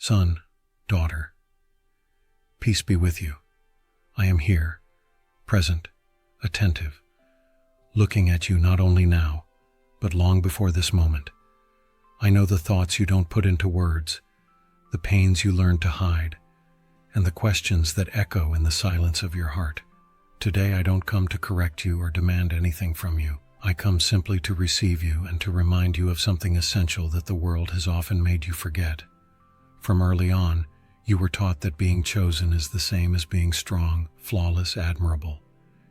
Son, daughter, peace be with you. I am here, present, attentive, looking at you not only now, but long before this moment. I know the thoughts you don't put into words, the pains you learn to hide, and the questions that echo in the silence of your heart. Today I don't come to correct you or demand anything from you. I come simply to receive you and to remind you of something essential that the world has often made you forget. From early on, you were taught that being chosen is the same as being strong, flawless, admirable.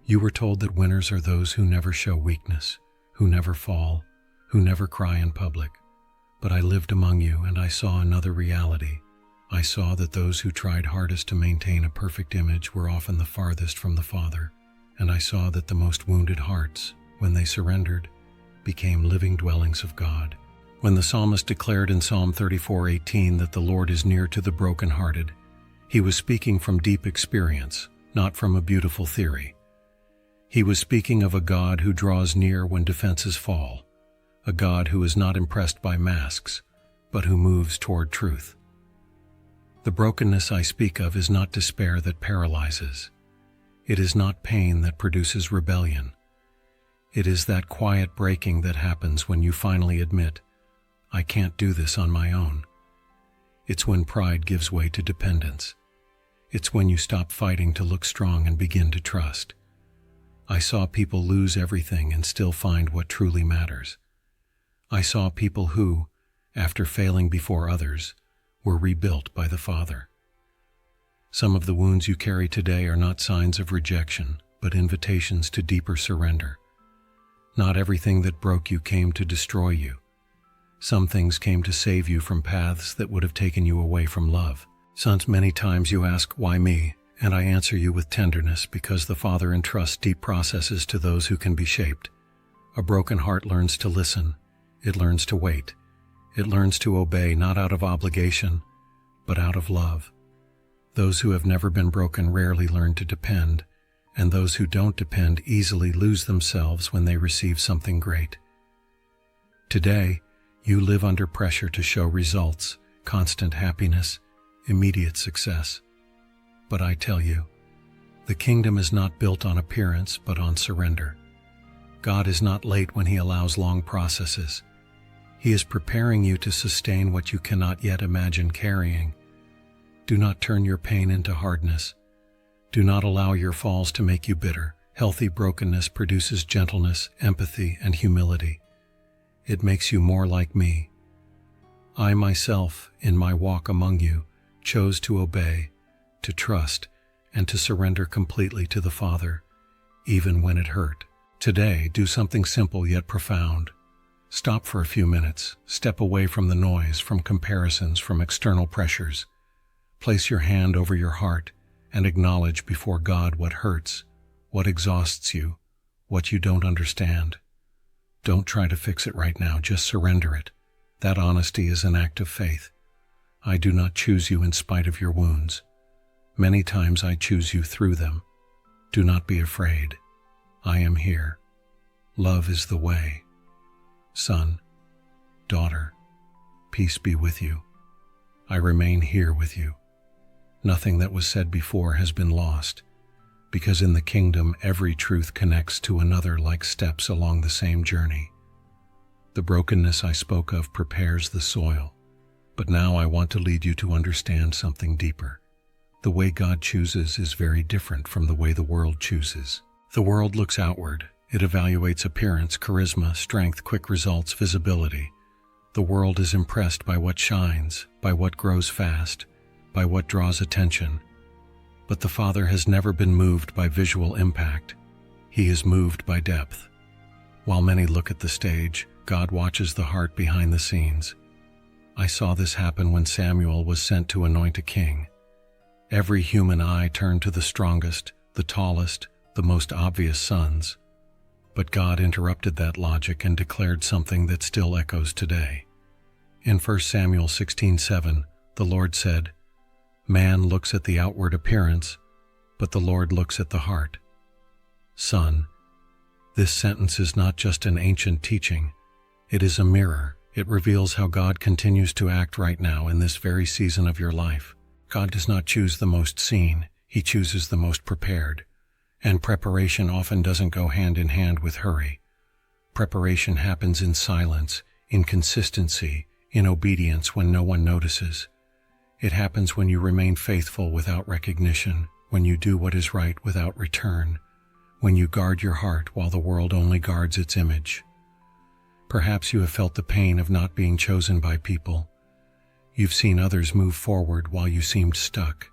You were told that winners are those who never show weakness, who never fall, who never cry in public. But I lived among you and I saw another reality. I saw that those who tried hardest to maintain a perfect image were often the farthest from the Father, and I saw that the most wounded hearts, when they surrendered, became living dwellings of God. When the psalmist declared in Psalm 34:18 that the Lord is near to the brokenhearted, he was speaking from deep experience, not from a beautiful theory. He was speaking of a God who draws near when defenses fall, a God who is not impressed by masks, but who moves toward truth. The brokenness I speak of is not despair that paralyzes. It is not pain that produces rebellion. It is that quiet breaking that happens when you finally admit, I can't do this on my own. It's when pride gives way to dependence. It's when you stop fighting to look strong and begin to trust. I saw people lose everything and still find what truly matters. I saw people who, after failing before others, were rebuilt by the Father. Some of the wounds you carry today are not signs of rejection, but invitations to deeper surrender. Not everything that broke you came to destroy you. Some things came to save you from paths that would have taken you away from love. Sons, many times you ask, why me? And I answer you with tenderness, because the Father entrusts deep processes to those who can be shaped. A broken heart learns to listen. It learns to wait. It learns to obey, not out of obligation, but out of love. Those who have never been broken rarely learn to depend, and those who don't depend easily lose themselves when they receive something great. Today, you live under pressure to show results, constant happiness, immediate success. But I tell you, the kingdom is not built on appearance, but on surrender. God is not late when He allows long processes. He is preparing you to sustain what you cannot yet imagine carrying. Do not turn your pain into hardness. Do not allow your falls to make you bitter. Healthy brokenness produces gentleness, empathy, and humility. It makes you more like me. I myself, in my walk among you, chose to obey, to trust, and to surrender completely to the Father, even when it hurt. Today, do something simple yet profound. Stop for a few minutes. Step away from the noise, from comparisons, from external pressures. Place your hand over your heart and acknowledge before God what hurts, what exhausts you, what you don't understand. Don't try to fix it right now, just surrender it. That honesty is an act of faith. I do not choose you in spite of your wounds. Many times I choose you through them. Do not be afraid. I am here. Love is the way. Son, daughter, peace be with you. I remain here with you. Nothing that was said before has been lost, because in the kingdom every truth connects to another like steps along the same journey. The brokenness I spoke of prepares the soil, but now I want to lead you to understand something deeper. The way God chooses is very different from the way the world chooses. The world looks outward. It evaluates appearance, charisma, strength, quick results, visibility. The world is impressed by what shines, by what grows fast, by what draws attention. But the Father has never been moved by visual impact. He is moved by depth. While many look at the stage, God watches the heart behind the scenes. I saw this happen when Samuel was sent to anoint a king. Every human eye turned to the strongest, the tallest, the most obvious sons. But God interrupted that logic and declared something that still echoes today. In 1 Samuel 16:7, the Lord said, "Man looks at the outward appearance, but the Lord looks at the heart." Son, this sentence is not just an ancient teaching. It is a mirror, It reveals how God continues to act right now in this very season of your life. God does not choose the most seen, He chooses the most prepared. And preparation often doesn't go hand in hand with hurry. Preparation happens in silence, in consistency, in obedience when no one notices. It happens when you remain faithful without recognition, when you do what is right without return, when you guard your heart while the world only guards its image. Perhaps you have felt the pain of not being chosen by people. You've seen others move forward while you seemed stuck.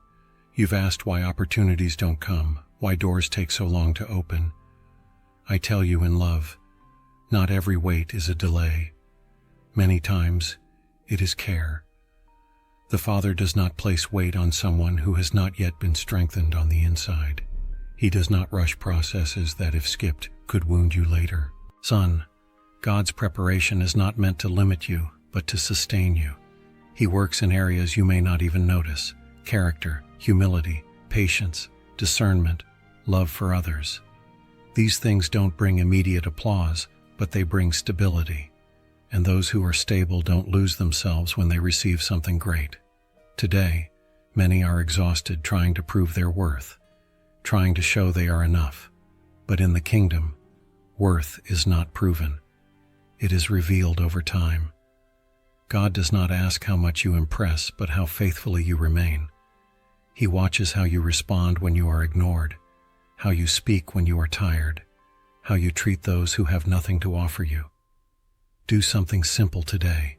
You've asked why opportunities don't come, why doors take so long to open. I tell you in love, not every wait is a delay. Many times, it is care. The Father does not place weight on someone who has not yet been strengthened on the inside. He does not rush processes that, if skipped, could wound you later. Son, God's preparation is not meant to limit you, but to sustain you. He works in areas you may not even notice: character, humility, patience, discernment, love for others. These things don't bring immediate applause, but they bring stability. And those who are stable don't lose themselves when they receive something great. Today, many are exhausted trying to prove their worth, trying to show they are enough. But in the kingdom, worth is not proven. It is revealed over time. God does not ask how much you impress, but how faithfully you remain. He watches how you respond when you are ignored, how you speak when you are tired, how you treat those who have nothing to offer you. Do something simple today.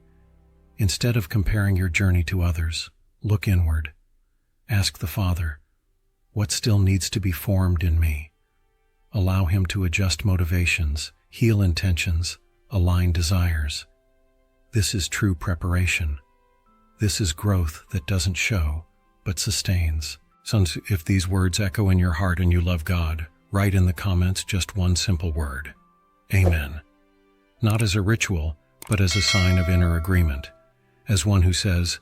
Instead of comparing your journey to others, look inward. Ask the Father, what still needs to be formed in me? Allow Him to adjust motivations, heal intentions, align desires. This is true preparation. This is growth that doesn't show, but sustains. Sons, if these words echo in your heart and you love God, write in the comments just one simple word: Amen. Not as a ritual, but as a sign of inner agreement. As one who says,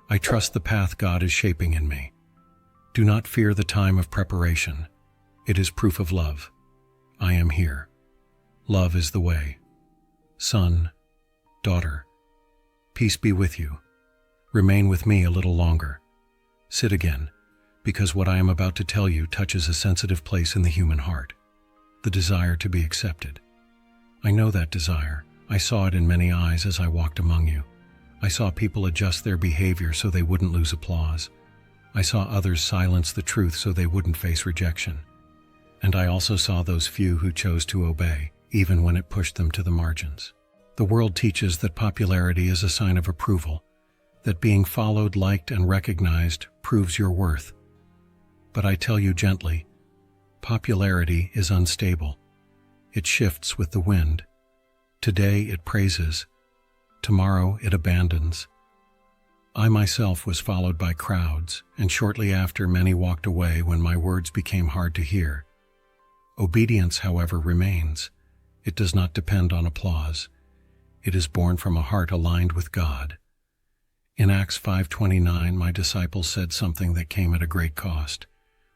I trust the path God is shaping in me. Do not fear the time of preparation. It is proof of love. I am here. Love is the way. Son, daughter, peace be with you. Remain with me a little longer. Sit again, because what I am about to tell you touches a sensitive place in the human heart: the desire to be accepted. I know that desire. I saw it in many eyes as I walked among you. I saw people adjust their behavior so they wouldn't lose applause. I saw others silence the truth so they wouldn't face rejection. And I also saw those few who chose to obey, even when it pushed them to the margins. The world teaches that popularity is a sign of approval, that being followed, liked, and recognized proves your worth. But I tell you gently, popularity is unstable. It shifts with the wind. Today it praises. Tomorrow it abandons. I myself was followed by crowds, and shortly after many walked away when my words became hard to hear. Obedience, however, remains. It does not depend on applause. It is born from a heart aligned with God. In Acts 5:29, my disciples said something that came at a great cost.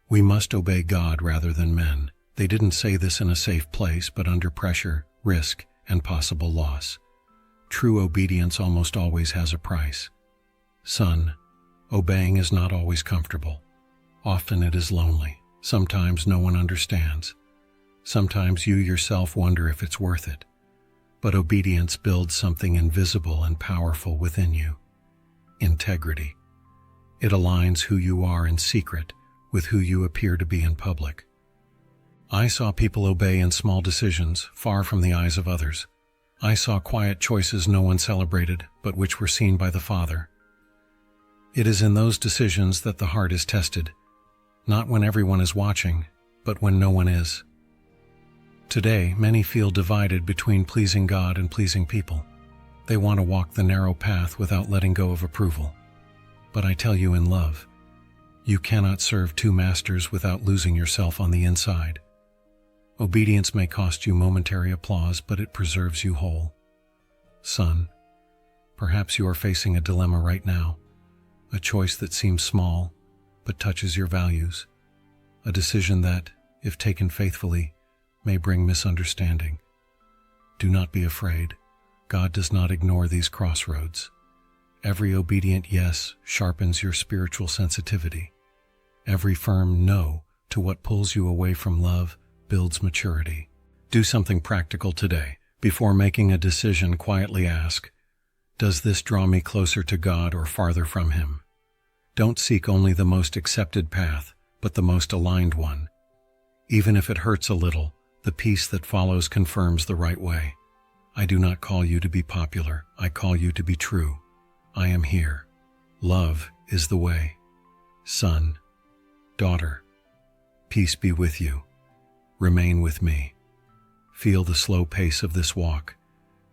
We must obey God rather than men. They didn't say this in a safe place, but under pressure, risk, and possible loss. True obedience almost always has a price. Son, obeying is not always comfortable. Often it is lonely. Sometimes no one understands. Sometimes you yourself wonder if it's worth it. But obedience builds something invisible and powerful within you: integrity. It aligns who you are in secret with who you appear to be in public. I saw people obey in small decisions, far from the eyes of others. I saw quiet choices no one celebrated, but which were seen by the Father. It is in those decisions that the heart is tested, not when everyone is watching, but when no one is. Today, many feel divided between pleasing God and pleasing people. They want to walk the narrow path without letting go of approval. But I tell you in love, you cannot serve two masters without losing yourself on the inside. Obedience may cost you momentary applause, but it preserves you whole. Son, perhaps you are facing a dilemma right now, a choice that seems small, but touches your values, a decision that, if taken faithfully, may bring misunderstanding. Do not be afraid. God does not ignore these crossroads. Every obedient yes sharpens your spiritual sensitivity. Every firm no to what pulls you away from love builds maturity. Do something practical today. Before making a decision, quietly ask, does this draw me closer to God or farther from Him? Don't seek only the most accepted path, but the most aligned one. Even if it hurts a little, the peace that follows confirms the right way. I do not call you to be popular. I call you to be true. I am here. Love is the way. Son, daughter, peace be with you. Remain with me. Feel the slow pace of this walk,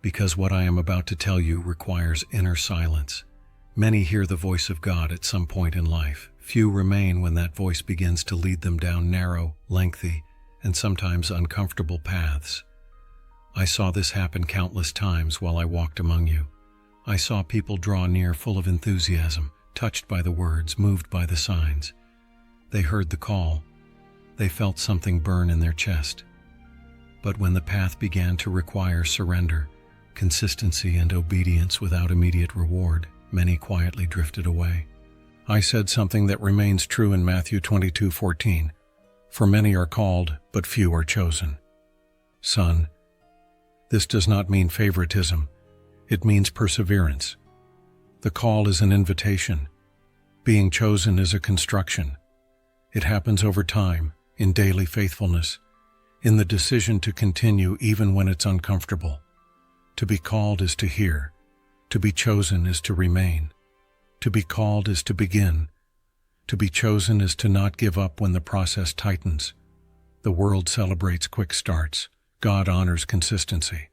because what I am about to tell you requires inner silence. Many hear the voice of God at some point in life. Few remain when that voice begins to lead them down narrow, lengthy, and sometimes uncomfortable paths. I saw this happen countless times while I walked among you. I saw people draw near full of enthusiasm, touched by the words, moved by the signs. They heard the call. They felt something burn in their chest. But when the path began to require surrender, consistency, and obedience without immediate reward, many quietly drifted away. I said something that remains true in Matthew 22:14. For many are called, but few are chosen. Son, this does not mean favoritism. It means perseverance. The call is an invitation. Being chosen is a construction. It happens over time, in daily faithfulness, in the decision to continue even when it's uncomfortable. To be called is to hear. To be chosen is to remain. To be called is to begin. To be chosen is to not give up when the process tightens. The world celebrates quick starts. God honors consistency.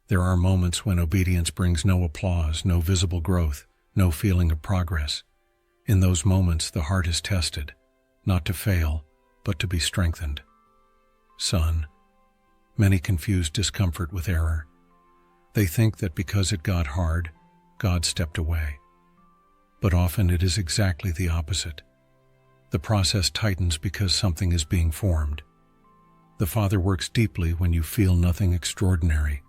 There are moments when obedience brings no applause, no visible growth, no feeling of progress. In those moments, the heart is tested, not to fail, but to be strengthened. Son, many confuse discomfort with error. They think that because it got hard, God stepped away. But often it is exactly the opposite. The process tightens because something is being formed. The Father works deeply when you feel nothing extraordinary,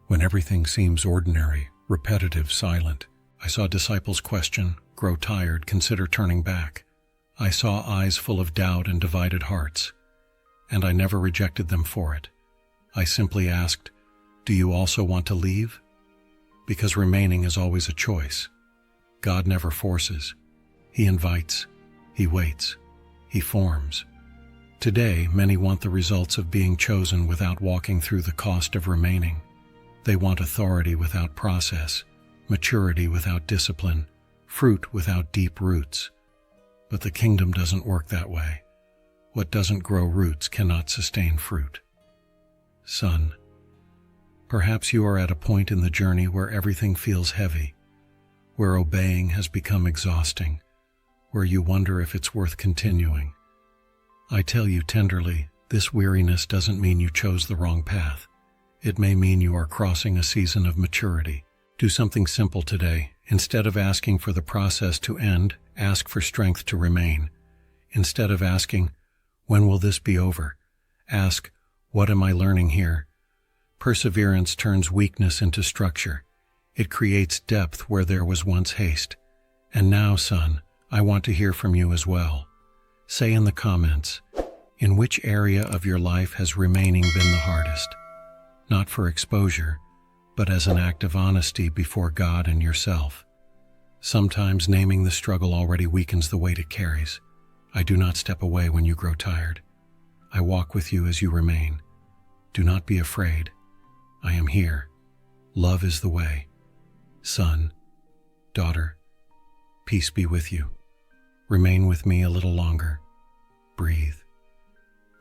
when everything seems ordinary, repetitive, silent. I saw disciples question, grow tired, consider turning back. I saw eyes full of doubt and divided hearts, and I never rejected them for it. I simply asked, do you also want to leave? Because remaining is always a choice. God never forces. He invites. He waits. He forms. Today, many want the results of being chosen without walking through the cost of remaining. They want authority without process, maturity without discipline, fruit without deep roots. But the kingdom doesn't work that way. What doesn't grow roots cannot sustain fruit. Son, perhaps you are at a point in the journey where everything feels heavy, where obeying has become exhausting, where you wonder if it's worth continuing. I tell you tenderly, this weariness doesn't mean you chose the wrong path. It may mean you are crossing a season of maturity. Do something simple today. Instead of asking for the process to end, ask for strength to remain. Instead of asking, when will this be over? Ask, what am I learning here? Perseverance turns weakness into structure. It creates depth where there was once haste. And now, son, I want to hear from you as well. Say in the comments, in which area of your life has remaining been the hardest? Not for exposure, but as an act of honesty before God and yourself. Sometimes naming the struggle already weakens the weight it carries. I do not step away when you grow tired. I walk with you as you remain. Do not be afraid. I am here. Love is the way. Son, daughter, peace be with you. Remain with me a little longer. Breathe.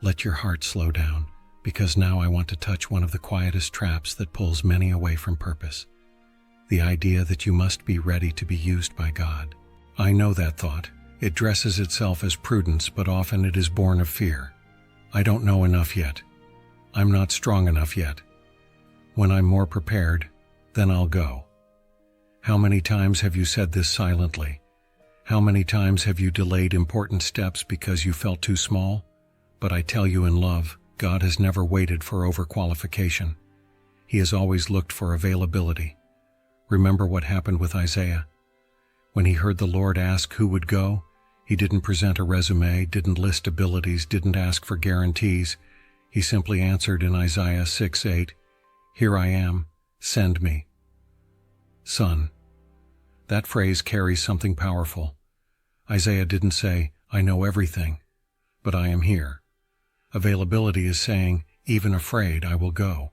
Let your heart slow down, because now I want to touch one of the quietest traps that pulls many away from purpose. The idea that you must be ready to be used by God. I know that thought. It dresses itself as prudence, but often it is born of fear. I don't know enough yet. I'm not strong enough yet. When I'm more prepared, then I'll go. How many times have you said this silently? How many times have you delayed important steps because you felt too small? But I tell you in love, God has never waited for overqualification. He has always looked for availability. Remember what happened with Isaiah. When he heard the Lord ask who would go, he didn't present a resume, didn't list abilities, didn't ask for guarantees. He simply answered in Isaiah 6:8, "Here I am, send me." Son. That phrase carries something powerful. Isaiah didn't say, "I know everything, but I am here." Availability is saying, even afraid, I will go.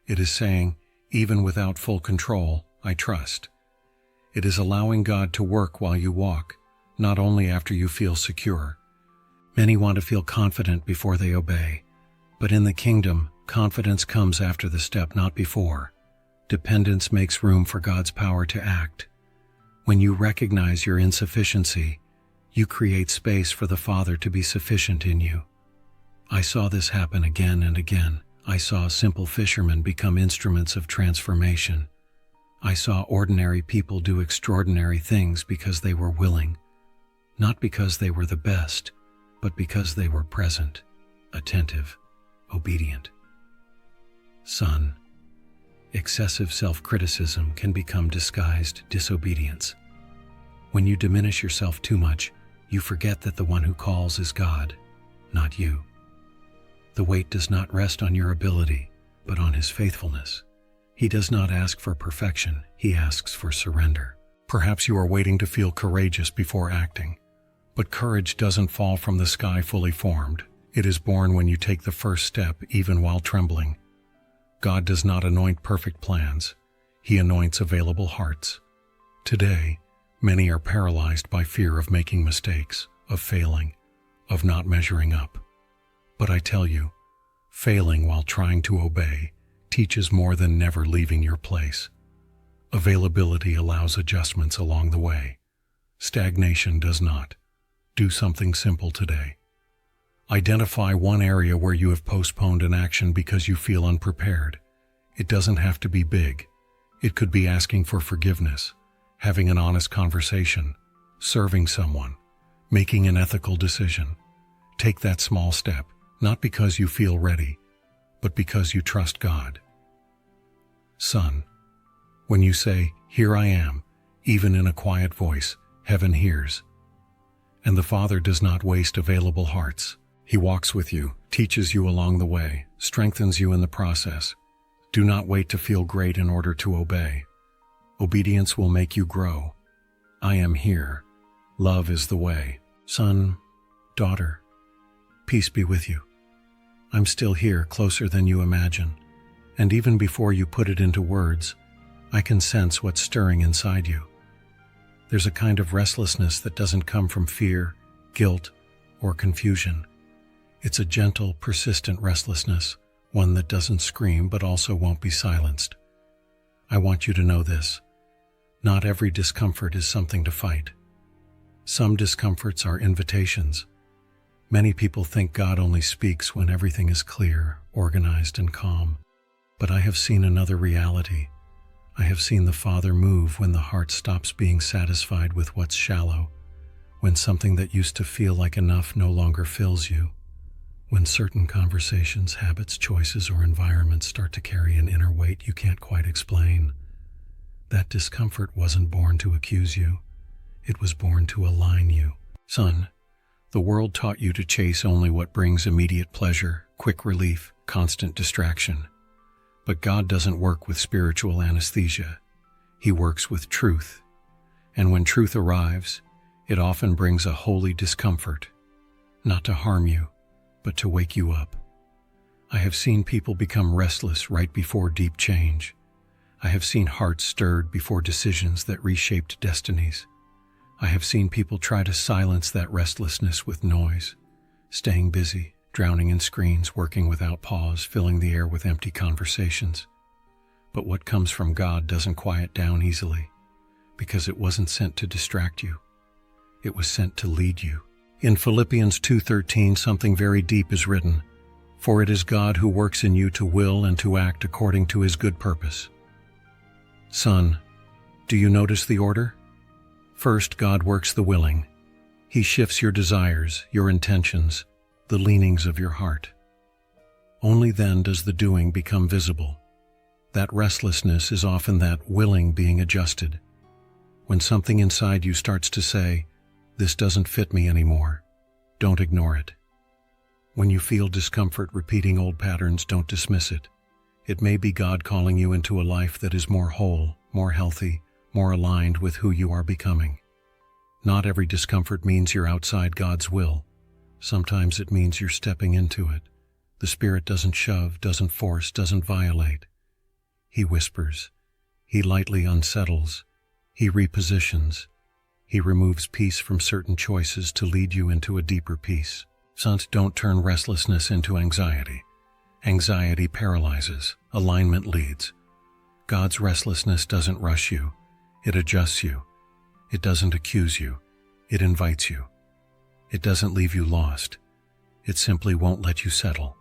It is saying, even without full control, I trust. It is allowing God to work while you walk, not only after you feel secure. Many want to feel confident before they obey, but in the kingdom, confidence comes after the step, not before. Dependence makes room for God's power to act. When you recognize your insufficiency, you create space for the Father to be sufficient in you. I saw this happen again and again. I saw simple fishermen become instruments of transformation. I saw ordinary people do extraordinary things because they were willing, not because they were the best, but because they were present, attentive, obedient. Son, excessive self-criticism can become disguised disobedience. When you diminish yourself too much, you forget that the one who calls is God, not you. The weight does not rest on your ability, but on His faithfulness. He does not ask for perfection, He asks for surrender. Perhaps you are waiting to feel courageous before acting, but courage doesn't fall from the sky fully formed. It is born when you take the first step, even while trembling. God does not anoint perfect plans. He anoints available hearts. Today, many are paralyzed by fear of making mistakes, of failing, of not measuring up. But I tell you, failing while trying to obey teaches more than never leaving your place. Availability allows adjustments along the way. Stagnation does not. Do something simple today. Identify one area where you have postponed an action because you feel unprepared. It doesn't have to be big. It could be asking for forgiveness, having an honest conversation, serving someone, making an ethical decision. Take that small step, not because you feel ready, but because you trust God. Son, when you say, "Here I am," even in a quiet voice, heaven hears. And the Father does not waste available hearts. He walks with you, teaches you along the way, strengthens you in the process. Do not wait to feel great in order to obey. Obedience will make you grow. I am here. Love is the way. Son, daughter, peace be with you. I'm still here, closer than you imagine. And even before you put it into words, I can sense what's stirring inside you. There's a kind of restlessness that doesn't come from fear, guilt, or confusion. It's a gentle, persistent restlessness, one that doesn't scream but also won't be silenced. I want you to know this. Not every discomfort is something to fight. Some discomforts are invitations. Many people think God only speaks when everything is clear, organized, and calm. But I have seen another reality. I have seen the Father move when the heart stops being satisfied with what's shallow, when something that used to feel like enough no longer fills you, when certain conversations, habits, choices, or environments start to carry an inner weight you can't quite explain. That discomfort wasn't born to accuse you. It was born to align you. Son, the world taught you to chase only what brings immediate pleasure, quick relief, constant distraction. But God doesn't work with spiritual anesthesia. He works with truth. And when truth arrives, it often brings a holy discomfort, not to harm you, but to wake you up. I have seen people become restless right before deep change. I have seen hearts stirred before decisions that reshaped destinies. I have seen people try to silence that restlessness with noise, staying busy, drowning in screens, working without pause, filling the air with empty conversations. But what comes from God doesn't quiet down easily, because it wasn't sent to distract you. It was sent to lead you. In Philippians 2:13, something very deep is written, "For it is God who works in you to will and to act according to His good purpose." Son, do you notice the order? First, God works the willing. He shifts your desires, your intentions, the leanings of your heart. Only then does the doing become visible. That restlessness is often that willing being adjusted. When something inside you starts to say, "This doesn't fit me anymore," don't ignore it. When you feel discomfort repeating old patterns, don't dismiss it. It may be God calling you into a life that is more whole, more healthy, more aligned with who you are becoming. Not every discomfort means you're outside God's will. Sometimes it means you're stepping into it. The Spirit doesn't shove, doesn't force, doesn't violate. He whispers. He lightly unsettles. He repositions. He removes peace from certain choices to lead you into a deeper peace. Sons, don't turn restlessness into anxiety. Anxiety paralyzes. Alignment leads. God's restlessness doesn't rush you. It adjusts you. It doesn't accuse you. It invites you. It doesn't leave you lost. It simply won't let you settle.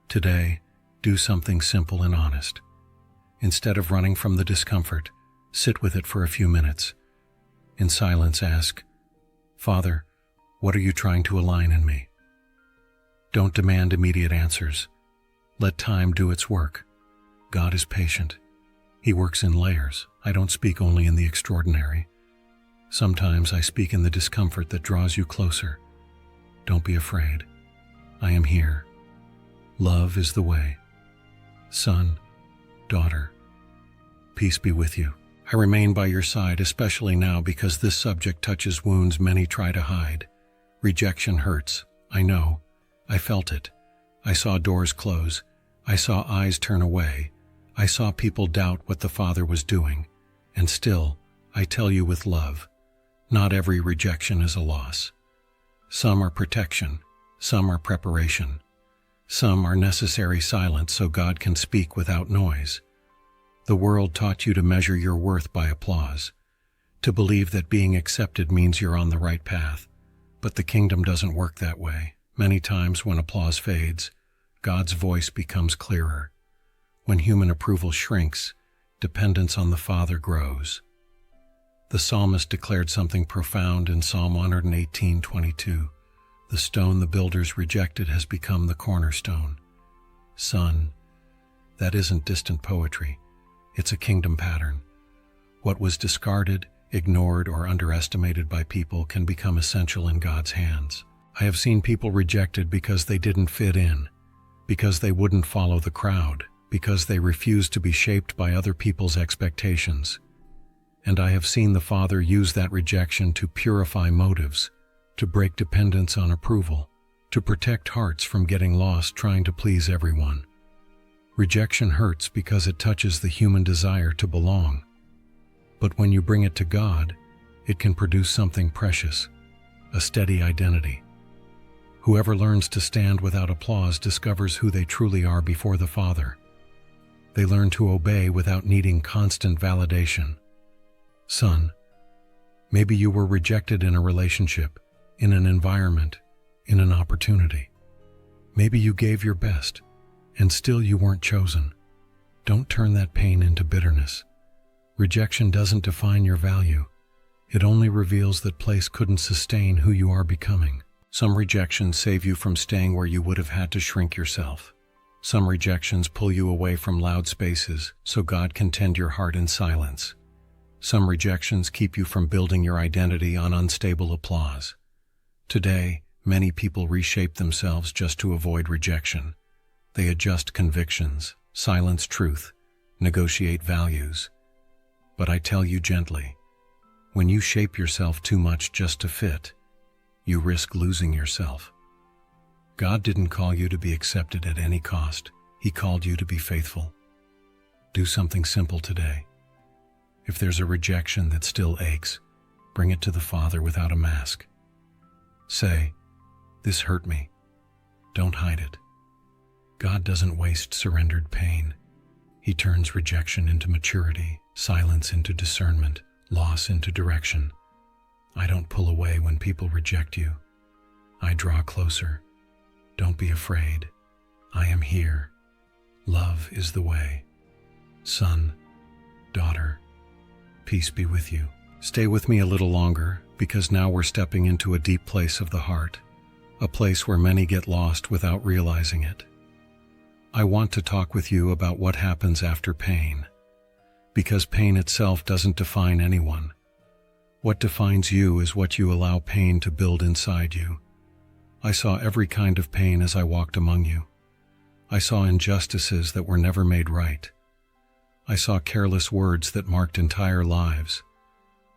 Today, do something simple and honest. Instead of running from the discomfort, sit with it for a few minutes. In silence, ask, "Father, what are you trying to align in me?" Don't demand immediate answers. Let time do its work. God is patient. He works in layers. I don't speak only in the extraordinary. Sometimes I speak in the discomfort that draws you closer. Don't be afraid. I am here. Love is the way. Son, daughter, peace be with you. I remain by your side, especially now because this subject touches wounds many try to hide. Rejection hurts. I know. I felt it. I saw doors close. I saw eyes turn away. I saw people doubt what the Father was doing. And still, I tell you with love, not every rejection is a loss. Some are protection. Some are preparation. Some are necessary silence so God can speak without noise. The world taught you to measure your worth by applause, to believe that being accepted means you're on the right path. But the kingdom doesn't work that way. Many times when applause fades, God's voice becomes clearer. When human approval shrinks, dependence on the Father grows. The psalmist declared something profound in Psalm 118:22. The stone the builders rejected has become the cornerstone. Son, that isn't distant poetry. It's a kingdom pattern. What was discarded, ignored, or underestimated by people can become essential in God's hands. I have seen people rejected because they didn't fit in, because they wouldn't follow the crowd, because they refused to be shaped by other people's expectations. And I have seen the Father use that rejection to purify motives, to break dependence on approval, to protect hearts from getting lost trying to please everyone. Rejection hurts because it touches the human desire to belong. But when you bring it to God, it can produce something precious, a steady identity. Whoever learns to stand without applause discovers who they truly are before the Father. They learn to obey without needing constant validation. Son, maybe you were rejected in a relationship, in an environment, in an opportunity. Maybe you gave your best, and still you weren't chosen. Don't turn that pain into bitterness. Rejection doesn't define your value. It only reveals that place couldn't sustain who you are becoming. Some rejections save you from staying where you would have had to shrink yourself. Some rejections pull you away from loud spaces so God can tend your heart in silence. Some rejections keep you from building your identity on unstable applause. Today, many people reshape themselves just to avoid rejection. They adjust convictions, silence truth, negotiate values. But I tell you gently, when you shape yourself too much just to fit, you risk losing yourself. God didn't call you to be accepted at any cost. He called you to be faithful. Do something simple today. If there's a rejection that still aches, bring it to the Father without a mask. Say, "This hurt me." Don't hide it. God doesn't waste surrendered pain. He turns rejection into maturity, silence into discernment, loss into direction. I don't pull away when people reject you. I draw closer. Don't be afraid. I am here. Love is the way. Son, daughter, peace be with you. Stay with me a little longer, because now we're stepping into a deep place of the heart, a place where many get lost without realizing it. I want to talk with you about what happens after pain. Because pain itself doesn't define anyone. What defines you is what you allow pain to build inside you. I saw every kind of pain as I walked among you. I saw injustices that were never made right. I saw careless words that marked entire lives.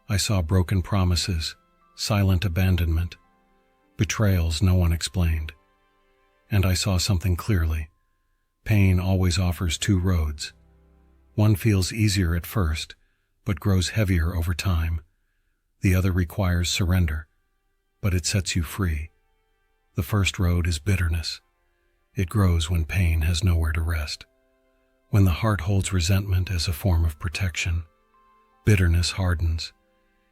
I saw broken promises, silent abandonment, betrayals no one explained. And I saw something clearly. Pain always offers two roads. One feels easier at first, but grows heavier over time. The other requires surrender, but it sets you free. The first road is bitterness. It grows when pain has nowhere to rest. When the heart holds resentment as a form of protection, bitterness hardens.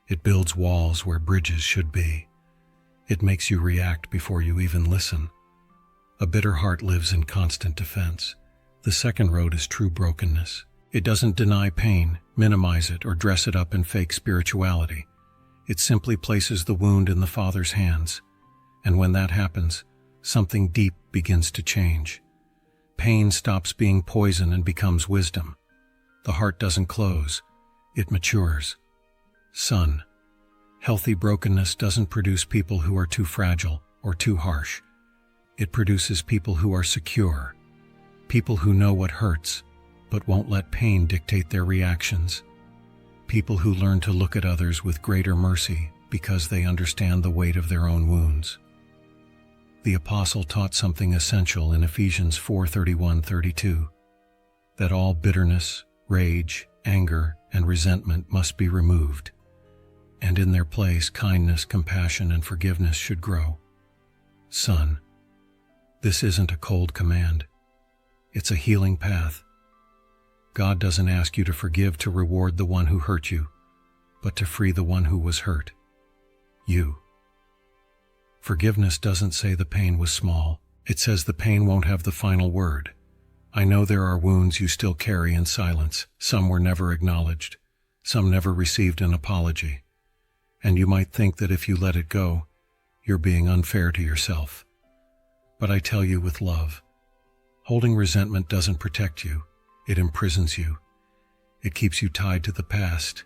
It builds walls where bridges should be. It makes you react before you even listen. A bitter heart lives in constant defense. The second road is true brokenness. It doesn't deny pain, minimize it, or dress it up in fake spirituality. It simply places the wound in the Father's hands. And when that happens, something deep begins to change. Pain stops being poison and becomes wisdom. The heart doesn't close, it matures. Son, healthy brokenness doesn't produce people who are too fragile or too harsh. It produces people who are secure, people who know what hurts, but won't let pain dictate their reactions. People who learn to look at others with greater mercy because they understand the weight of their own wounds. The apostle taught something essential in Ephesians 4:31-32, that all bitterness, rage, anger, and resentment must be removed, and in their place kindness, compassion, and forgiveness should grow. Son, this isn't a cold command. It's a healing path. God doesn't ask you to forgive to reward the one who hurt you, but to free the one who was hurt, you. Forgiveness doesn't say the pain was small. It says the pain won't have the final word. I know there are wounds you still carry in silence. Some were never acknowledged. Some never received an apology. And you might think that if you let it go, you're being unfair to yourself. But I tell you with love, holding resentment doesn't protect you. It imprisons you. It keeps you tied to the past,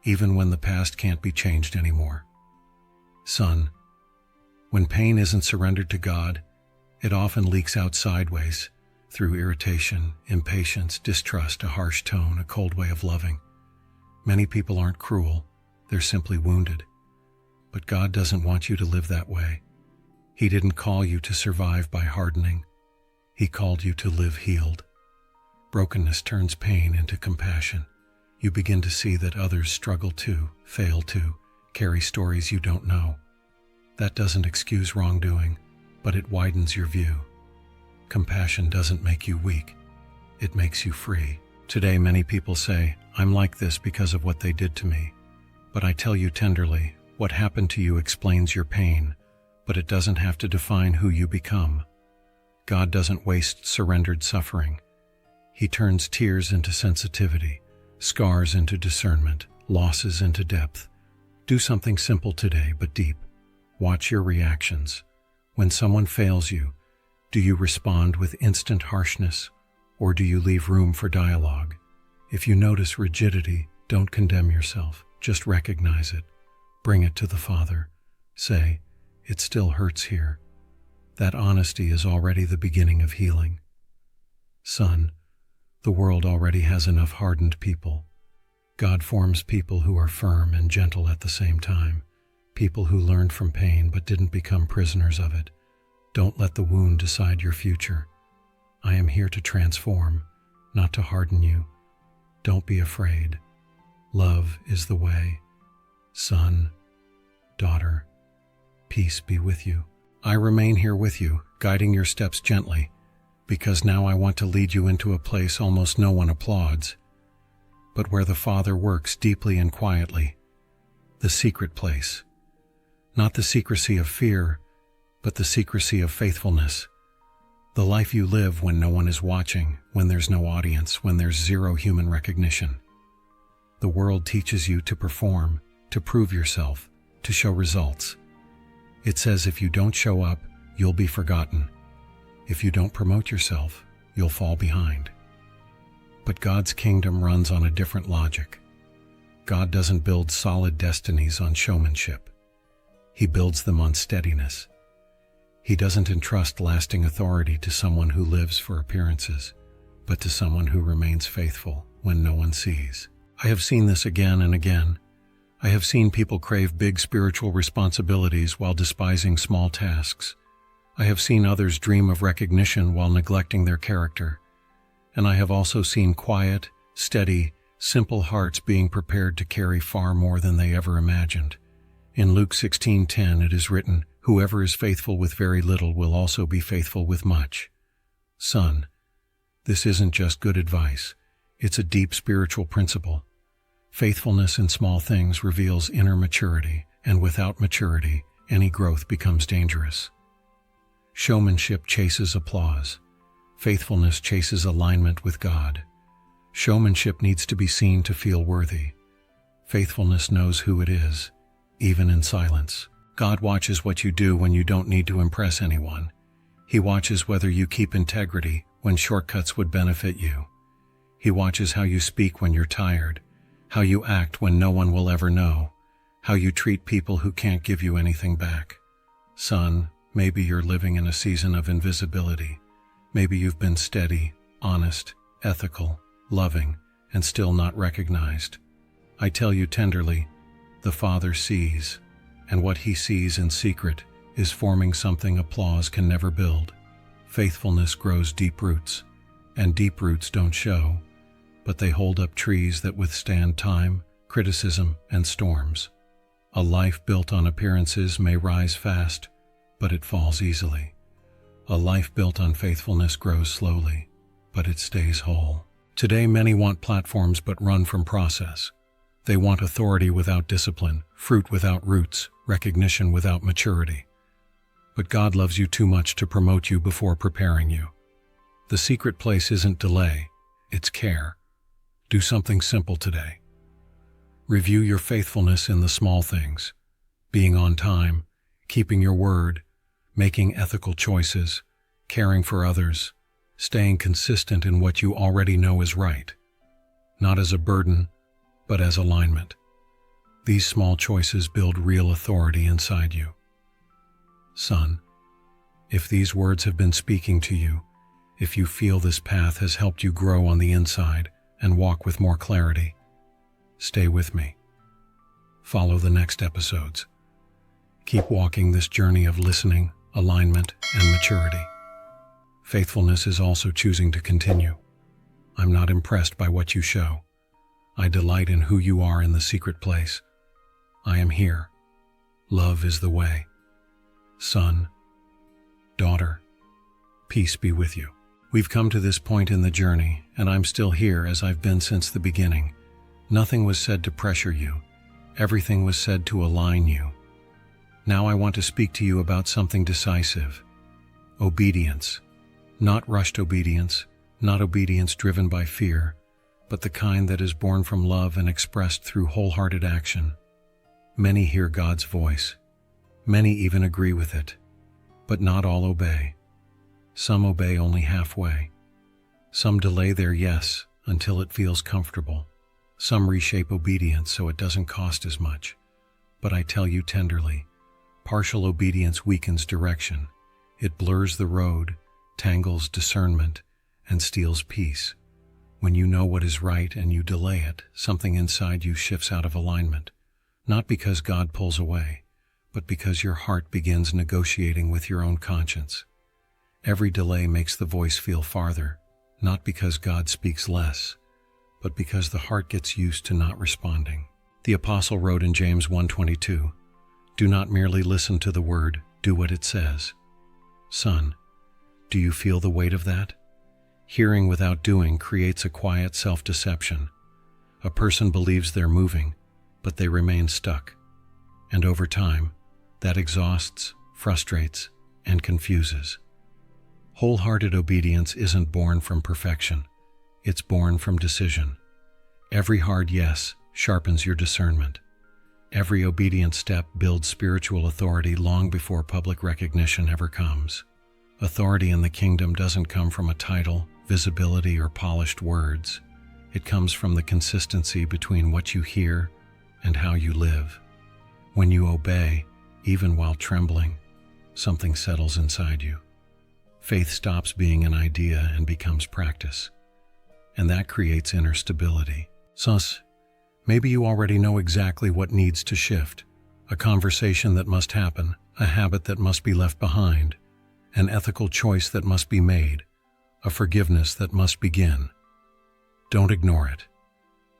even when the past can't be changed anymore. Son, when pain isn't surrendered to God, it often leaks out sideways, through irritation, impatience, distrust, a harsh tone, a cold way of loving. Many people aren't cruel, they're simply wounded. But God doesn't want you to live that way. He didn't call you to survive by hardening. He called you to live healed. Brokenness turns pain into compassion. You begin to see that others struggle too, fail too, carry stories you don't know. That doesn't excuse wrongdoing, but it widens your view. Compassion doesn't make you weak. It makes you free. Today, many people say, I'm like this because of what they did to me. But I tell you tenderly, what happened to you explains your pain, but it doesn't have to define who you become. God doesn't waste surrendered suffering. He turns tears into sensitivity, scars into discernment, losses into depth. Do something simple today, but deep. Watch your reactions. When someone fails you, do you respond with instant harshness, or do you leave room for dialogue? If you notice rigidity, don't condemn yourself. Just recognize it. Bring it to the Father. Say, it still hurts here. That honesty is already the beginning of healing. Son, the world already has enough hardened people. God forms people who are firm and gentle at the same time. People who learned from pain but didn't become prisoners of it. Don't let the wound decide your future. I am here to transform, not to harden you. Don't be afraid. Love is the way. Son, daughter, peace be with you. I remain here with you, guiding your steps gently, because now I want to lead you into a place almost no one applauds, but where the Father works deeply and quietly. The secret place. Not the secrecy of fear, but the secrecy of faithfulness. The life you live when no one is watching, when there's no audience, when there's zero human recognition. The world teaches you to perform, to prove yourself, to show results. It says if you don't show up, you'll be forgotten. If you don't promote yourself, you'll fall behind. But God's kingdom runs on a different logic. God doesn't build solid destinies on showmanship. He builds them on steadiness. He doesn't entrust lasting authority to someone who lives for appearances, but to someone who remains faithful when no one sees. I have seen this again and again. I have seen people crave big spiritual responsibilities while despising small tasks. I have seen others dream of recognition while neglecting their character. And I have also seen quiet, steady, simple hearts being prepared to carry far more than they ever imagined. In Luke 16:10 it is written, "Whoever is faithful with very little will also be faithful with much." Son, this isn't just good advice. It's a deep spiritual principle. Faithfulness in small things reveals inner maturity, and without maturity, any growth becomes dangerous. Showmanship chases applause. Faithfulness chases alignment with God. Showmanship needs to be seen to feel worthy. Faithfulness knows who it is, even in silence. God watches what you do when you don't need to impress anyone. He watches whether you keep integrity when shortcuts would benefit you. He watches how you speak when you're tired, how you act when no one will ever know, how you treat people who can't give you anything back. Son, maybe you're living in a season of invisibility. Maybe you've been steady, honest, ethical, loving, and still not recognized. I tell you tenderly, the Father sees, and what He sees in secret is forming something applause can never build. Faithfulness grows deep roots, and deep roots don't show, but they hold up trees that withstand time, criticism, and storms. A life built on appearances may rise fast, but it falls easily. A life built on faithfulness grows slowly, but it stays whole. Today many want platforms but run from process. They want authority without discipline, fruit without roots, recognition without maturity. But God loves you too much to promote you before preparing you. The secret place isn't delay, it's care. Do something simple today. Review your faithfulness in the small things, being on time, keeping your word, making ethical choices, caring for others, staying consistent in what you already know is right, not as a burden, but as alignment. These small choices build real authority inside you. Son, if these words have been speaking to you, if you feel this path has helped you grow on the inside and walk with more clarity, stay with me. Follow the next episodes. Keep walking this journey of listening, alignment, and maturity. Faithfulness is also choosing to continue. I'm not impressed by what you show. I delight in who you are in the secret place. I am here. Love is the way. Son, daughter, peace be with you. We've come to this point in the journey, and I'm still here as I've been since the beginning. Nothing was said to pressure you. Everything was said to align you. Now I want to speak to you about something decisive. Obedience. Not rushed obedience, not obedience driven by fear, but the kind that is born from love and expressed through wholehearted action. Many hear God's voice. Many even agree with it, but not all obey. Some obey only halfway. Some delay their yes until it feels comfortable. Some reshape obedience so it doesn't cost as much. But I tell you tenderly, partial obedience weakens direction. It blurs the road, tangles discernment, and steals peace. When you know what is right and you delay it, something inside you shifts out of alignment. Not because God pulls away, but because your heart begins negotiating with your own conscience. Every delay makes the voice feel farther, not because God speaks less, but because the heart gets used to not responding. The apostle wrote in James 1:22, "Do not merely listen to the word, do what it says." Son, do you feel the weight of that? Hearing without doing creates a quiet self-deception. A person believes they're moving, but they remain stuck. And over time, that exhausts, frustrates, and confuses. Wholehearted obedience isn't born from perfection. It's born from decision. Every hard yes sharpens your discernment. Every obedient step builds spiritual authority long before public recognition ever comes. Authority in the kingdom doesn't come from a title, visibility, or polished words. It comes from the consistency between what you hear and how you live. When you obey, even while trembling, something settles inside you. Faith stops being an idea and becomes practice. And that creates inner stability. Thus, maybe you already know exactly what needs to shift. A conversation that must happen, a habit that must be left behind, an ethical choice that must be made, a forgiveness that must begin. Don't ignore it.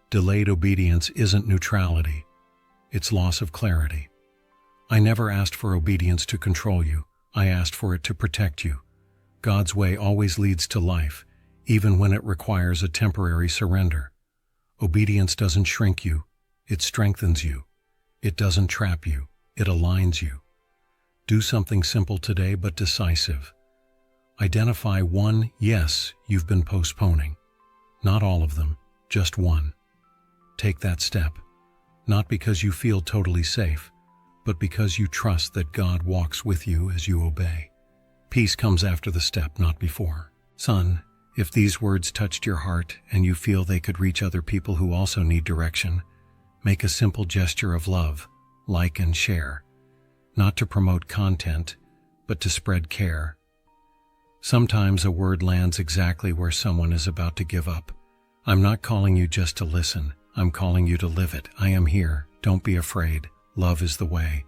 Delayed obedience isn't neutrality. It's loss of clarity. I never asked for obedience to control you. I asked for it to protect you. God's way always leads to life, even when it requires a temporary surrender. Obedience doesn't shrink you. It strengthens you. It doesn't trap you. It aligns you. Do something simple today but decisive. Identify one yes you've been postponing. Not all of them, just one. Take that step, not because you feel totally safe, but because you trust that God walks with you as you obey. Peace comes after the step, not before. Son, if these words touched your heart and you feel they could reach other people who also need direction, make a simple gesture of love, like and share. Not to promote content, but to spread care. Sometimes a word lands exactly where someone is about to give up. I'm not calling you just to listen. I'm calling you to live it. I am here. Don't be afraid. Love is the way.